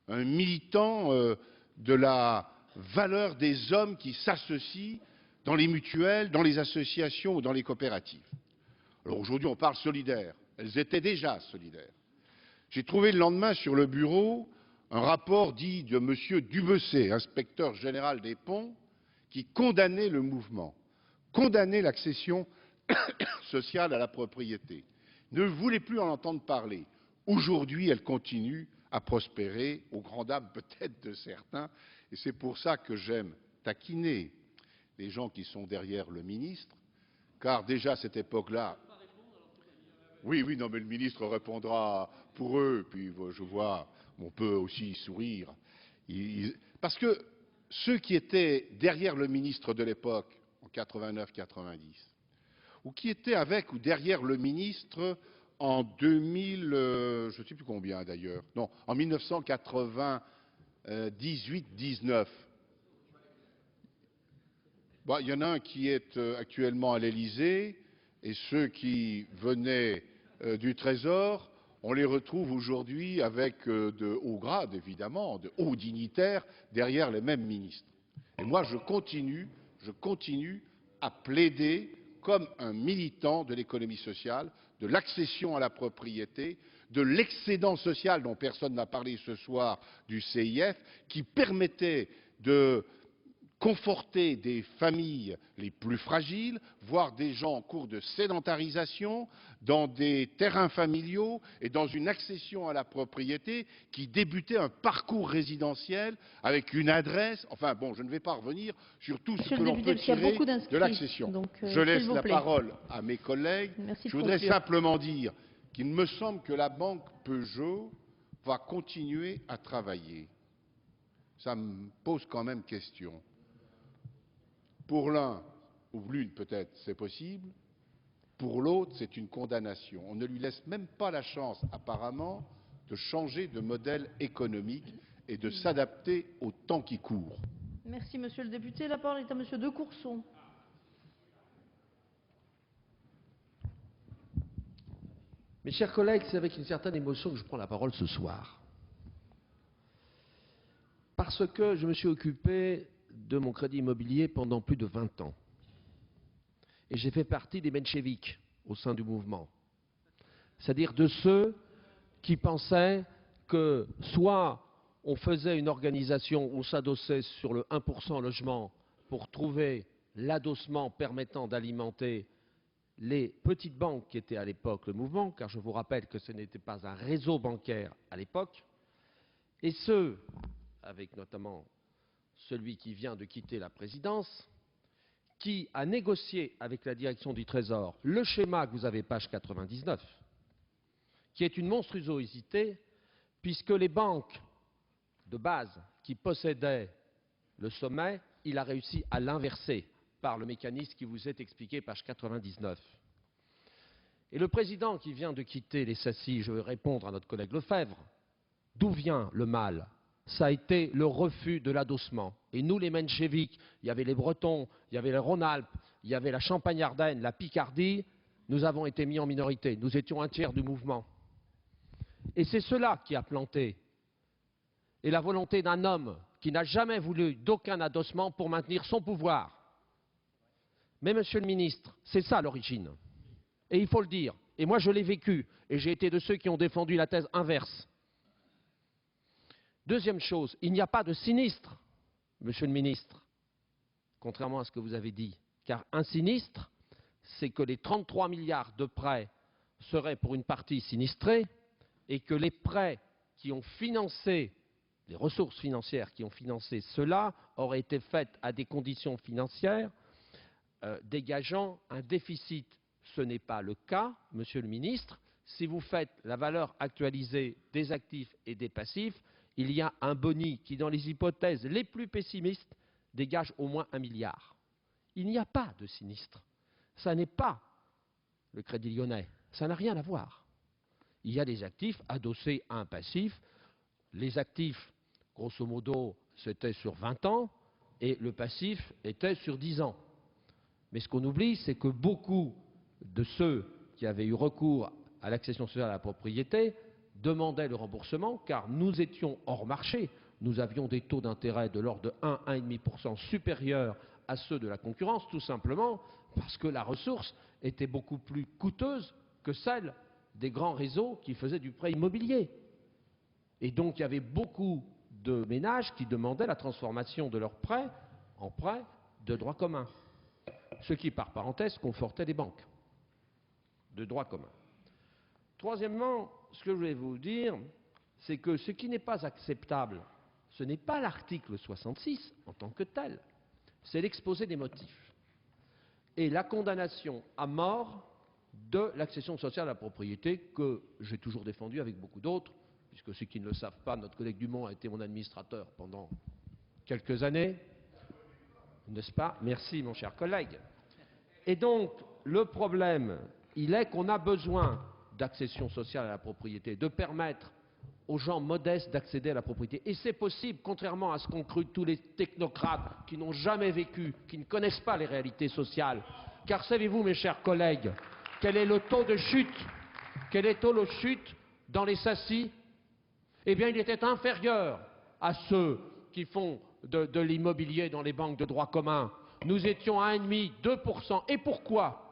un militant de la valeur des hommes qui s'associent dans les mutuelles, dans les associations ou dans les coopératives. Alors aujourd'hui, on parle solidaire. Elles étaient déjà solidaires. J'ai trouvé le lendemain sur le bureau un rapport dit de M. Dubessé, inspecteur général des ponts, qui condamnait le mouvement, condamnait l'accession sociale à la propriété, ne voulait plus en entendre parler. Aujourd'hui, elle continue à prospérer, aux grandes dames peut-être de certains, et c'est pour ça que j'aime taquiner les gens qui sont derrière le ministre, car déjà à cette époque-là, oui, non, mais le ministre répondra pour eux, puis je vois, on peut aussi sourire. Parce que ceux qui étaient derrière le ministre de l'époque, en 89-90, ou qui étaient avec ou derrière le ministre en 2000, je ne sais plus combien d'ailleurs, non, en 1998-19. Bon, il y en a un qui est actuellement à l'Élysée, et ceux qui venaient du Trésor, on les retrouve aujourd'hui avec de hauts grades, évidemment, de hauts dignitaires, derrière les mêmes ministres. Et moi, je continue à plaider comme un militant de l'économie sociale, de l'accession à la propriété, de l'excédent social dont personne n'a parlé ce soir du CIF, qui permettait de conforter des familles les plus fragiles, voire des gens en cours de sédentarisation, dans des terrains familiaux et dans une accession à la propriété qui débutait un parcours résidentiel avec une adresse. Enfin bon, je ne vais pas revenir sur tout ce que l'on peut tirer de l'accession. Je laisse la parole à mes collègues. Je voudrais simplement dire qu'il me semble que la banque Peugeot va continuer à travailler. Ça me pose quand même question. Pour l'un, ou l'une peut-être, c'est possible. Pour l'autre, c'est une condamnation. On ne lui laisse même pas la chance, apparemment, de changer de modèle économique et de s'adapter au temps qui court. Merci, monsieur le député. La parole est à monsieur de Courson. Mes chers collègues, c'est avec une certaine émotion que je prends la parole ce soir. Parce que je me suis occupé de mon crédit immobilier pendant plus de 20 ans. Et j'ai fait partie des mencheviks au sein du mouvement. C'est-à-dire de ceux qui pensaient que soit on faisait une organisation, on s'adossait sur le 1% logement pour trouver l'adossement permettant d'alimenter les petites banques qui étaient à l'époque le mouvement, car je vous rappelle que ce n'était pas un réseau bancaire à l'époque, et ceux, avec notamment celui qui vient de quitter la présidence, qui a négocié avec la direction du Trésor le schéma que vous avez page 99, qui est une monstruosité, puisque les banques de base qui possédaient le sommet, il a réussi à l'inverser par le mécanisme qui vous est expliqué, page 99. Et le président qui vient de quitter les SACI, je vais répondre à notre collègue Lefebvre, d'où vient le mal? Ça a été le refus de l'adossement. Et nous, les mencheviks, il y avait les Bretons, il y avait les Rhône-Alpes, il y avait la Champagne-Ardenne, la Picardie, nous avons été mis en minorité. Nous étions un tiers du mouvement. Et c'est cela qui a planté. Et la volonté d'un homme qui n'a jamais voulu d'aucun adossement pour maintenir son pouvoir. Mais, monsieur le ministre, c'est ça l'origine. Et il faut le dire. Et moi, je l'ai vécu. Et j'ai été de ceux qui ont défendu la thèse inverse. Deuxième chose, il n'y a pas de sinistre, monsieur le ministre, contrairement à ce que vous avez dit. Car un sinistre, c'est que les 33 milliards de prêts seraient pour une partie sinistrés et que les prêts qui ont financé, les ressources financières qui ont financé cela, auraient été faites à des conditions financières dégageant un déficit. Ce n'est pas le cas, Monsieur le Ministre. Si vous faites la valeur actualisée des actifs et des passifs, il y a un boni qui, dans les hypothèses les plus pessimistes, dégage au moins 1 milliard. Il n'y a pas de sinistre. Ça n'est pas le Crédit Lyonnais. Ça n'a rien à voir. Il y a des actifs adossés à un passif. Les actifs, grosso modo, c'était sur 20 ans et le passif était sur 10 ans. Mais ce qu'on oublie, c'est que beaucoup de ceux qui avaient eu recours à l'accession sociale à la propriété demandaient le remboursement car nous étions hors marché. Nous avions des taux d'intérêt de l'ordre de 1,5% supérieurs à ceux de la concurrence, tout simplement parce que la ressource était beaucoup plus coûteuse que celle des grands réseaux qui faisaient du prêt immobilier. Et donc il y avait beaucoup de ménages qui demandaient la transformation de leurs prêts en prêts de droit commun. Ce qui, par parenthèse, confortait les banques de droit commun. Troisièmement, ce que je voulais vous dire, c'est que ce qui n'est pas acceptable, ce n'est pas l'article 66 en tant que tel, c'est l'exposé des motifs et la condamnation à mort de l'accession sociale à la propriété que j'ai toujours défendue avec beaucoup d'autres, puisque ceux qui ne le savent pas, notre collègue Dumont a été mon administrateur pendant quelques années, n'est-ce pas? Merci, mon cher collègue. Et donc, le problème, il est qu'on a besoin d'accession sociale à la propriété, de permettre aux gens modestes d'accéder à la propriété. Et c'est possible, contrairement à ce qu'ont cru tous les technocrates qui n'ont jamais vécu, qui ne connaissent pas les réalités sociales. Car savez-vous, mes chers collègues, quel est le taux de chute? Quel est le taux de chute dans les SACI? Eh bien, il était inférieur à ceux qui font de l'immobilier dans les banques de droit commun. Nous étions à 1,5, 2%. Et pourquoi?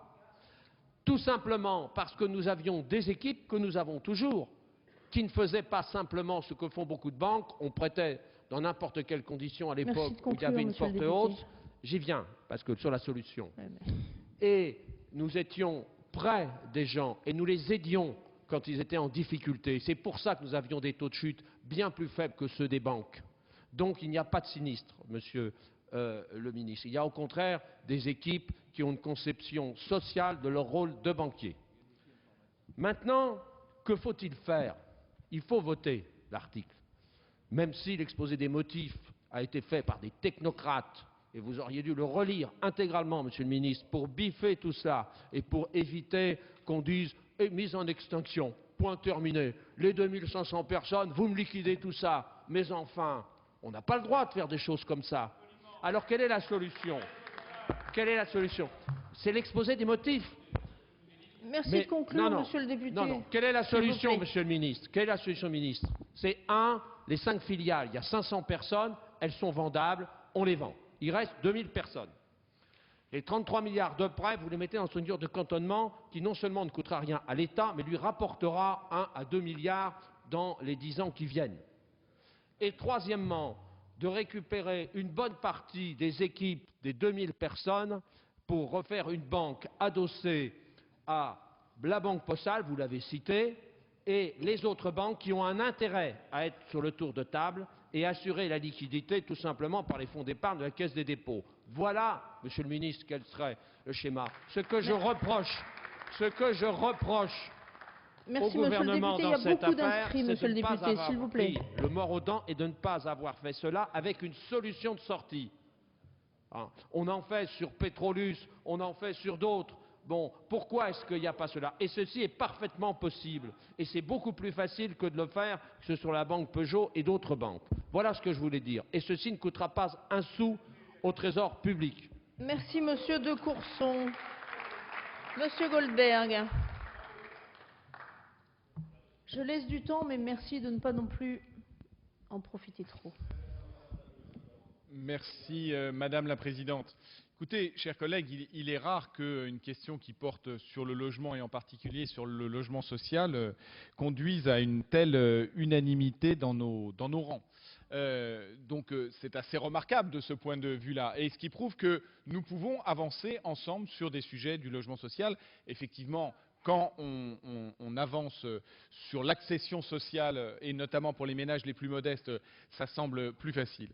Tout simplement parce que nous avions des équipes que nous avons toujours, qui ne faisaient pas simplement ce que font beaucoup de banques. On prêtait dans n'importe quelle condition à l'époque où il y avait une forte hausse. J'y viens, parce que sur la solution. Et nous étions près des gens et nous les aidions quand ils étaient en difficulté. C'est pour ça que nous avions des taux de chute bien plus faibles que ceux des banques. Donc il n'y a pas de sinistre, monsieur le ministre. Il y a au contraire des équipes qui ont une conception sociale de leur rôle de banquier. Maintenant, que faut-il faire? Il faut voter l'article. Même si l'exposé des motifs a été fait par des technocrates, et vous auriez dû le relire intégralement, monsieur le ministre, pour biffer tout ça et pour éviter qu'on dise « mise en extinction, point terminé, les 2500 personnes, vous me liquidez tout ça ». Mais enfin, on n'a pas le droit de faire des choses comme ça. Alors quelle est la solution? Quelle est la solution? C'est l'exposé des motifs. Merci Mais, de conclure, monsieur le député. Non. Quelle est la solution, monsieur le ministre? Quelle est la solution, ministre? C'est les 5 filiales. Il y a 500 personnes, elles sont vendables, on les vend. Il reste 2000 personnes. Les 33 milliards de prêts, vous les mettez dans une structure de cantonnement qui non seulement ne coûtera rien à l'État, mais lui rapportera 1 à 2 milliards dans les 10 ans qui viennent. Et troisièmement, de récupérer une bonne partie des équipes des 2000 personnes pour refaire une banque adossée à la Banque Postale, vous l'avez cité, et les autres banques qui ont un intérêt à être sur le tour de table et assurer la liquidité tout simplement par les fonds d'épargne de la Caisse des dépôts. Voilà, monsieur le ministre, quel serait le schéma. Ce que je reproche au gouvernement dans cette affaire, c'est de ne pas avoir pris le mors aux dents et de ne pas avoir fait cela avec une solution de sortie. On en fait sur Petrolus, on en fait sur d'autres. Bon, pourquoi est-ce qu'il n'y a pas cela? Et ceci est parfaitement possible. Et c'est beaucoup plus facile que de le faire sur la banque Peugeot et d'autres banques. Voilà ce que je voulais dire. Et ceci ne coûtera pas un sou au trésor public. Merci, monsieur de Courson. Monsieur Goldberg. Je laisse du temps, mais merci de ne pas non plus en profiter trop. Merci, Madame la Présidente. Écoutez, chers collègues, il est rare qu'une question qui porte sur le logement et en particulier sur le logement social conduise à une telle unanimité dans nos rangs. Donc c'est assez remarquable de ce point de vue-là, et ce qui prouve que nous pouvons avancer ensemble sur des sujets du logement social. Effectivement, quand on avance sur l'accession sociale, et notamment pour les ménages les plus modestes, ça semble plus facile.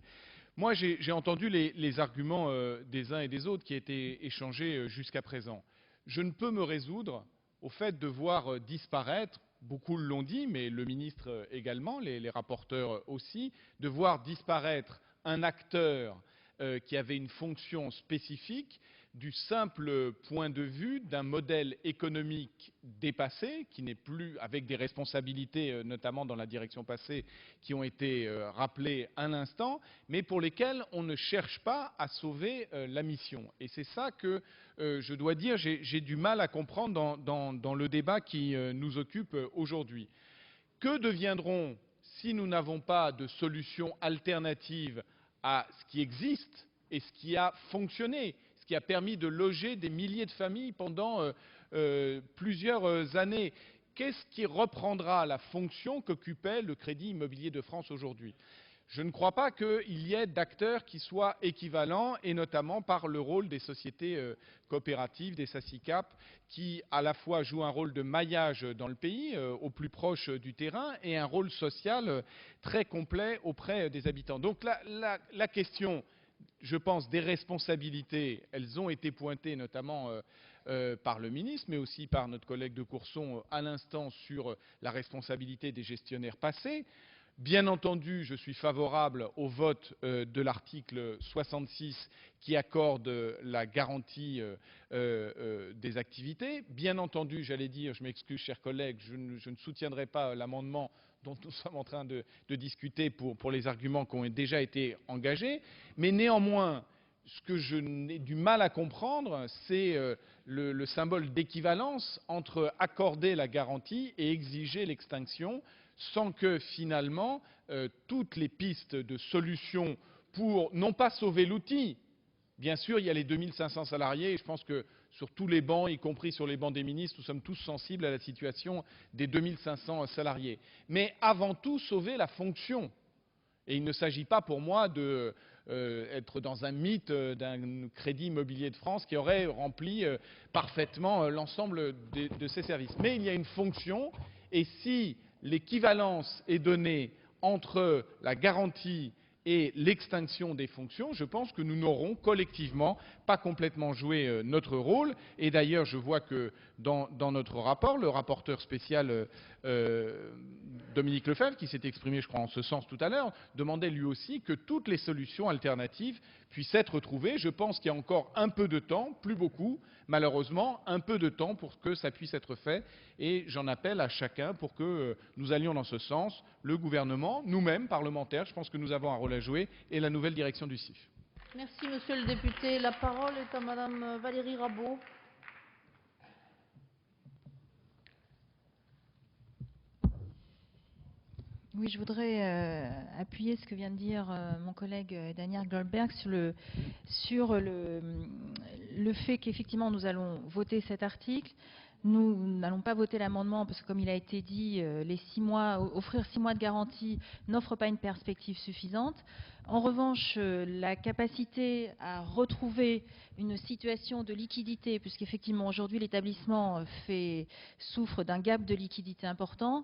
Moi, j'ai entendu les arguments des uns et des autres qui ont été échangés jusqu'à présent. Je ne peux me résoudre au fait de voir disparaître, beaucoup l'ont dit, mais le ministre également, les rapporteurs aussi, de voir disparaître un acteur qui avait une fonction spécifique du simple point de vue d'un modèle économique dépassé, qui n'est plus avec des responsabilités, notamment dans la direction passée, qui ont été rappelées à l'instant, mais pour lesquelles on ne cherche pas à sauver la mission. Et c'est ça que, je dois dire, j'ai du mal à comprendre dans le débat qui nous occupe aujourd'hui. Que deviendront, si nous n'avons pas de solution alternative à ce qui existe et ce qui a fonctionné, ce qui a permis de loger des milliers de familles pendant plusieurs années? Qu'est-ce qui reprendra la fonction qu'occupait le Crédit Immobilier de France aujourd'hui? Je ne crois pas qu'il y ait d'acteurs qui soient équivalents, et notamment par le rôle des sociétés coopératives, des SACICAP, qui à la fois jouent un rôle de maillage dans le pays, au plus proche du terrain, et un rôle social très complet auprès des habitants. Donc la question, je pense, des responsabilités, elles ont été pointées notamment par le ministre, mais aussi par notre collègue de Courson à l'instant sur la responsabilité des gestionnaires passés. Bien entendu, je suis favorable au vote de l'article 66 qui accorde la garantie des activités. Bien entendu, j'allais dire, je m'excuse chers collègues, je ne soutiendrai pas l'amendement dont nous sommes en train de discuter pour les arguments qui ont déjà été engagés. Mais néanmoins, ce que je n'ai du mal à comprendre, c'est le symbole d'équivalence entre accorder la garantie et exiger l'extinction, sans que finalement toutes les pistes de solutions pour non pas sauver l'outil. Bien sûr, il y a les 2500 salariés, et je pense que sur tous les bancs, y compris sur les bancs des ministres, nous sommes tous sensibles à la situation des 2500 salariés. Mais avant tout, sauver la fonction. Et il ne s'agit pas pour moi d'être dans un mythe d'un Crédit Immobilier de France qui aurait rempli parfaitement l'ensemble de ses services. Mais il y a une fonction, et si l'équivalence est donnée entre la garantie et l'extinction des fonctions, je pense que nous n'aurons collectivement pas complètement joué notre rôle. Et d'ailleurs, je vois que dans notre rapport, le rapporteur spécial Dominique Lefebvre, qui s'est exprimé, je crois, en ce sens tout à l'heure, demandait lui aussi que toutes les solutions alternatives puissent être trouvées. Je pense qu'il y a encore un peu de temps, plus beaucoup, malheureusement, un peu de temps pour que ça puisse être fait. Et j'en appelle à chacun pour que nous allions dans ce sens, le gouvernement, nous-mêmes, parlementaires, je pense que nous avons un rôle à jouer, et la nouvelle direction du CIF. Merci, monsieur le député. La parole est à madame Valérie Rabault. Oui, je voudrais appuyer ce que vient de dire mon collègue Daniel Goldberg sur le fait qu'effectivement nous allons voter cet article. Nous n'allons pas voter l'amendement parce que, comme il a été dit, offrir 6 mois de garantie n'offre pas une perspective suffisante. En revanche, la capacité à retrouver une situation de liquidité, puisqu'effectivement aujourd'hui l'établissement souffre d'un gap de liquidité important,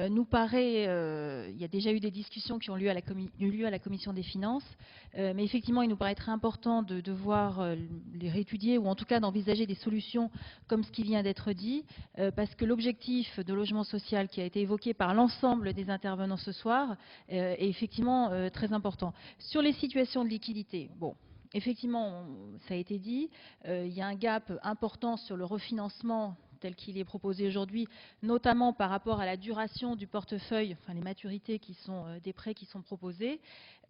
nous paraît, il y a déjà eu des discussions qui ont lieu à la Commission des finances, mais effectivement il nous paraît très important de devoir les réétudier, ou en tout cas d'envisager des solutions comme ce qui vient d'être dit, parce que l'objectif de logement social qui a été évoqué par l'ensemble des intervenants ce soir est effectivement très important. Sur les situations de liquidité, bon, effectivement, ça a été dit, il y a un gap important sur le refinancement tel qu'il est proposé aujourd'hui, notamment par rapport à la duration du portefeuille, enfin les maturités qui sont des prêts qui sont proposés.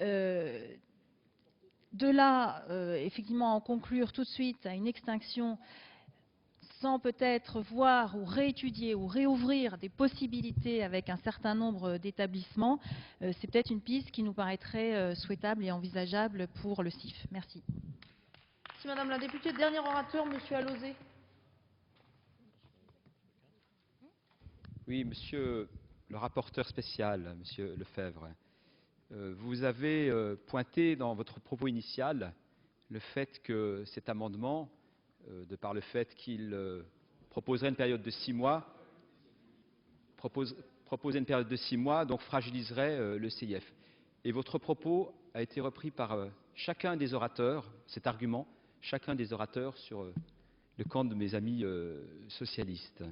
De là, effectivement, en conclure tout de suite à une extinction sans peut-être voir ou réétudier ou réouvrir des possibilités avec un certain nombre d'établissements, c'est peut-être une piste qui nous paraîtrait souhaitable et envisageable pour le CIF. Merci. Merci Madame la députée. Dernier orateur, Monsieur Alauzet. Oui, monsieur le rapporteur spécial, monsieur Lefebvre, vous avez pointé dans votre propos initial le fait que cet amendement, de par le fait qu'il proposerait une période de 6 mois, donc fragiliserait le CIF. Et votre propos a été repris par chacun des orateurs, cet argument, chacun des orateurs sur le camp de mes amis socialistes.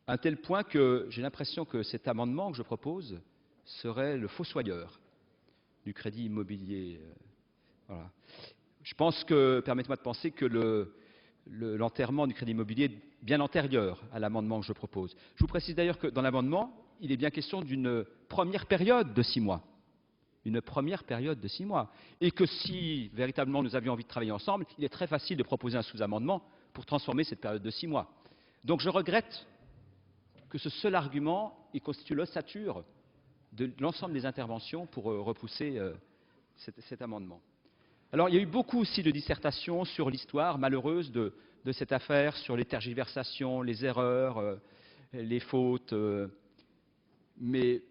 À un tel point que j'ai l'impression que cet amendement que je propose serait le fossoyeur du crédit immobilier. Voilà. Je pense que, permettez-moi de penser que l'enterrement du crédit immobilier est bien antérieur à l'amendement que je propose. Je vous précise d'ailleurs que dans l'amendement, il est bien question d'une première période de 6 mois. Une première période de 6 mois. Et que si véritablement nous avions envie de travailler ensemble, il est très facile de proposer un sous-amendement pour transformer cette période de 6 mois. Donc je regrette que ce seul argument constitue l'ossature de l'ensemble des interventions pour repousser cet amendement. Alors il y a eu beaucoup aussi de dissertations sur l'histoire malheureuse de cette affaire, sur les tergiversations, les erreurs, les fautes. Mais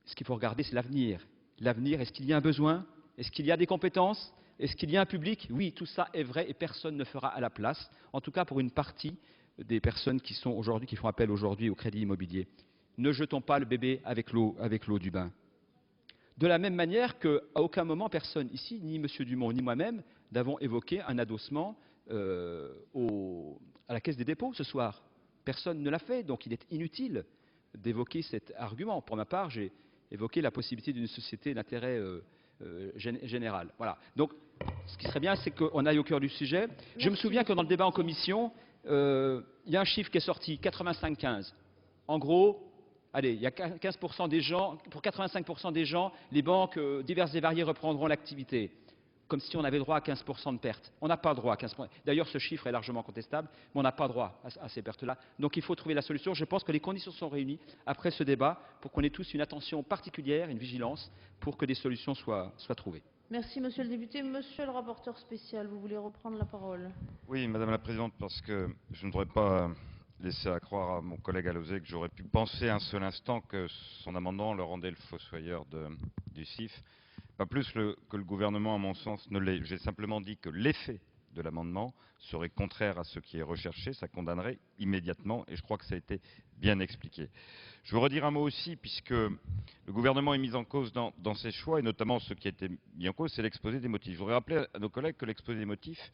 ce qu'il faut regarder, c'est l'avenir. L'avenir, est-ce qu'il y a un besoin? Est-ce qu'il y a des compétences? Est-ce qu'il y a un public? Oui, tout ça est vrai et personne ne fera à la place, en tout cas pour une partie des personnes qui font appel aujourd'hui au crédit immobilier. Ne jetons pas le bébé avec l'eau du bain. De la même manière qu'à aucun moment, personne ici, ni M. Dumont, ni moi-même, n'avons évoqué un adossement à la Caisse des dépôts ce soir. Personne ne l'a fait, donc il est inutile d'évoquer cet argument. Pour ma part, j'ai évoqué la possibilité d'une société d'intérêt général. Voilà. Donc, ce qui serait bien, c'est qu'on aille au cœur du sujet. Je me souviens que dans le débat en commission, il y a un chiffre qui est sorti, 85-15. En gros, allez, il y a 15% des gens, pour 85% des gens, les banques diverses et variées reprendront l'activité. Comme si on avait droit à 15% de pertes. On n'a pas droit à 15%. D'ailleurs, ce chiffre est largement contestable, mais on n'a pas droit à ces pertes-là. Donc il faut trouver la solution. Je pense que les conditions sont réunies après ce débat pour qu'on ait tous une attention particulière, une vigilance, pour que des solutions soient trouvées. Merci Monsieur le député. Monsieur le rapporteur spécial, vous voulez reprendre la parole? Oui, Madame la Présidente, parce que je ne voudrais pas laisser à croire à mon collègue Alauzet que j'aurais pu penser un seul instant que son amendement le rendait le fossoyeur du CIF. Pas plus que le gouvernement, à mon sens, ne l'est. J'ai simplement dit que l'effet de l'amendement serait contraire à ce qui est recherché, ça condamnerait immédiatement, et je crois que ça a été bien expliqué. Je veux redire un mot aussi, puisque le gouvernement est mis en cause dans ses choix, et notamment ce qui a été mis en cause, c'est l'exposé des motifs. Je voudrais rappeler à nos collègues que l'exposé des motifs,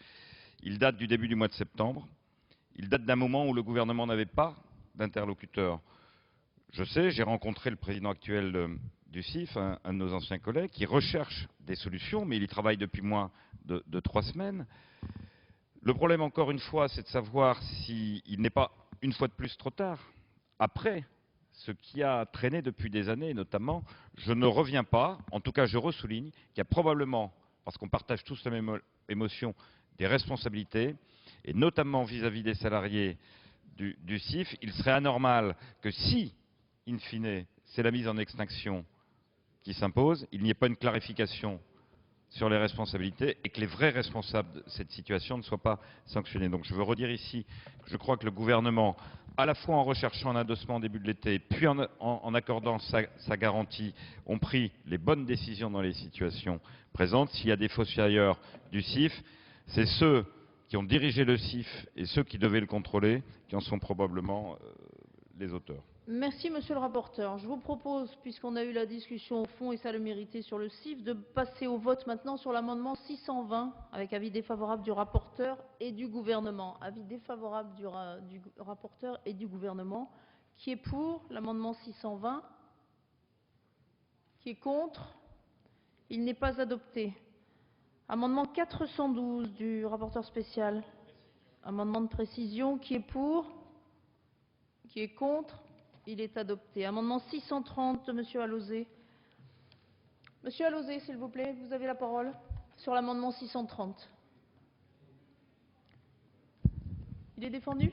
il date du début du mois de septembre, il date d'un moment où le gouvernement n'avait pas d'interlocuteur. Je sais, j'ai rencontré le président actuel du CIF, un de nos anciens collègues, qui recherche des solutions, mais il y travaille depuis moins de 3 semaines. Le problème, encore une fois, c'est de savoir s'il n'est pas, une fois de plus, trop tard. Après ce qui a traîné depuis des années, notamment, je ne reviens pas, en tout cas je ressouligne, qu'il y a probablement, parce qu'on partage tous la même émotion, des responsabilités, et notamment vis-à-vis des salariés du CIF, il serait anormal que si, in fine, c'est la mise en extinction qui s'impose, il n'y ait pas une clarification sur les responsabilités et que les vrais responsables de cette situation ne soient pas sanctionnés. Donc je veux redire ici que je crois que le gouvernement, à la fois en recherchant un adossement au début de l'été, puis en accordant sa garantie, ont pris les bonnes décisions dans les situations présentes. S'il y a des fossoyeurs du CIF, c'est ceux qui ont dirigé le CIF et ceux qui devaient le contrôler qui en sont probablement les auteurs. Merci Monsieur le rapporteur. Je vous propose, puisqu'on a eu la discussion au fond et ça le méritait sur le CIF, de passer au vote maintenant sur l'amendement 620 avec avis défavorable du rapporteur et du gouvernement. Avis défavorable du rapporteur et du gouvernement. Qui est pour l'amendement 620? Qui est contre? Il n'est pas adopté. Amendement 412 du rapporteur spécial. Amendement de précision. Qui est pour? Qui est contre? Il est adopté. Amendement 630 de Monsieur Alauzet. Monsieur Alauzet, s'il vous plaît, vous avez la parole sur l'amendement 630. Il est défendu?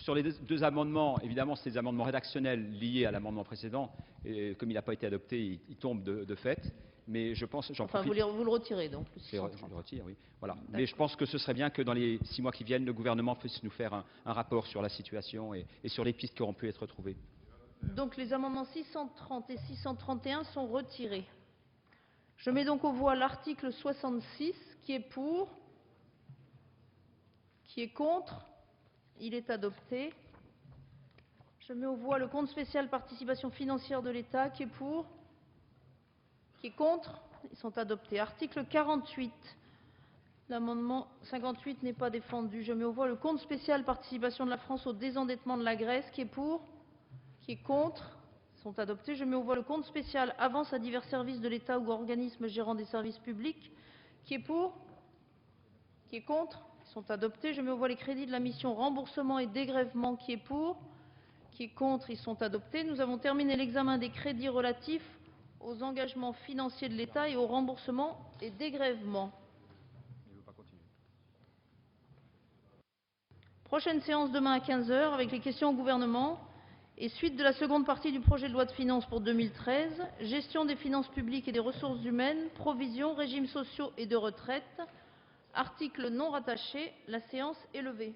Sur les deux amendements, évidemment, c'est des amendements rédactionnels liés à l'amendement précédent. Et comme il n'a pas été adopté, il tombe de fait. Mais je pense, j'en Enfin, profite. vous le retirez donc. Le Je 630. le retire, oui. Voilà. Mais je pense que ce serait bien que dans les 6 mois qui viennent, le gouvernement puisse nous faire un rapport sur la situation et sur les pistes qui auront pu être trouvées. Donc les amendements 630 et 631 sont retirés. Je mets donc aux voix l'article 66 qui est pour, qui est contre, il est adopté. Je mets aux voix le compte spécial participation financière de l'État qui est pour, qui est contre, ils sont adoptés. Article 48, l'amendement 58 n'est pas défendu. Je mets aux voix le compte spécial participation de la France au désendettement de la Grèce qui est pour, qui est contre, ils sont adoptés. Je mets aux voix le compte spécial avance à divers services de l'État ou organismes gérant des services publics qui est pour, qui est contre, ils sont adoptés. Je mets aux voix les crédits de la mission remboursement et dégrèvement qui est pour, qui est contre, ils sont adoptés. Nous avons terminé l'examen des crédits relatifs aux engagements financiers de l'État et aux remboursements et dégrèvements. Prochaine séance demain à 15 h avec les questions au gouvernement et suite de la seconde partie du projet de loi de finances pour 2013, gestion des finances publiques et des ressources humaines, provisions, régimes sociaux et de retraite. Article non rattaché, la séance est levée.